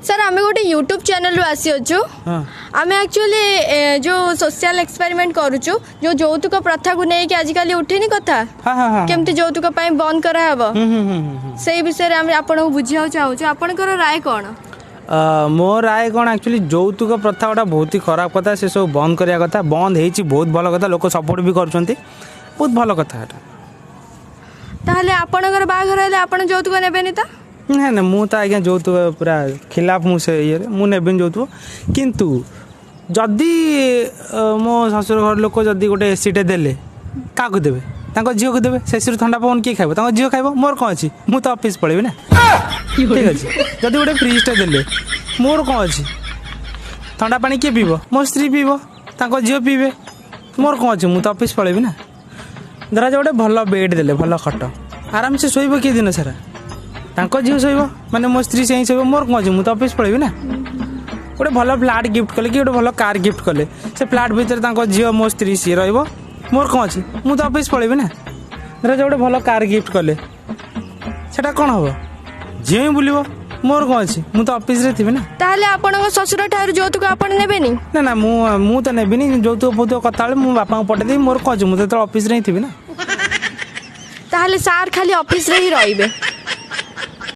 sir आम गोटे YouTube channel आसी अच्छु आम एक्चुअली जो सोशल एक्सपेरिमेंट करूचु जो যৌতুক प्रथा को लेकिन आजिकल उठेनी कथा केमती যৌতুক बंद कराब से विषय में आपको बुझा चाहूँ आपंकर राय कौन मो राय कौन एक्चुअली যৌতুক प्रथा गोटा बहुत ही खराब कथा से सब बंद करिया कथा बंद होती बहुत भल कथा लोक सपोर्ट भी कर बहुत भल कथा ताहले आपणकर बाघर हेले आपण যৌতুক नेबेनी ता ना ना मु तो आज्ञा যৌতুক पूरा खिलाफ मुझे ये मुझे नेबेनी যৌতুক किंतु जदि मो ससुर घर लोक जदि गोटे एसीटे देले क्या देवे झील को देवे से ठंडा पवन किए खाइब झील खाइब मोर कौन अच्छी मु तो ऑफिस पड़ेबी ना ठीक अच्छे जदि गोटे फ्रिजटे देले मोर कौन अच्छी ठंडा पानी किए पीब मो स्त्री पीब झील पीबे मोर कौन अच्छी मु तो ऑफिस पड़ेबी ना धरा जो गोटे भल बेड देले भल खट आराम से शोब किए दिन सारा झील शोब माने मो स्त्री से ही शोब मोर कौन अच्छी मु तो ऑफिस पड़ेबी ना गोटे भल फ्लाट गिफ्ट कले कि गोटे भल कार गिफ्ट कले से फ्लाट भितर झील मो स्त्री सी रही मोर कौन अच्छी मु तो ऑफिस पड़ेबी ना धरा जो गोटे भल कार गिफ्ट कले सेटा कौन हम झील ही बुलिब मोर कौन अच्छी मु तो ऑफिस रे थी ना ताहले आपन ससुर ठार যৌতুক आपण नेबेनी ना ना मु तो नेबिनी যৌতুক फौतुक कथा मु बापा को पठे देबी मोर कौन अच्छी मु तो ऑफिस रे थी ना ताहले सार खाली ऑफिस रे ही रहिबे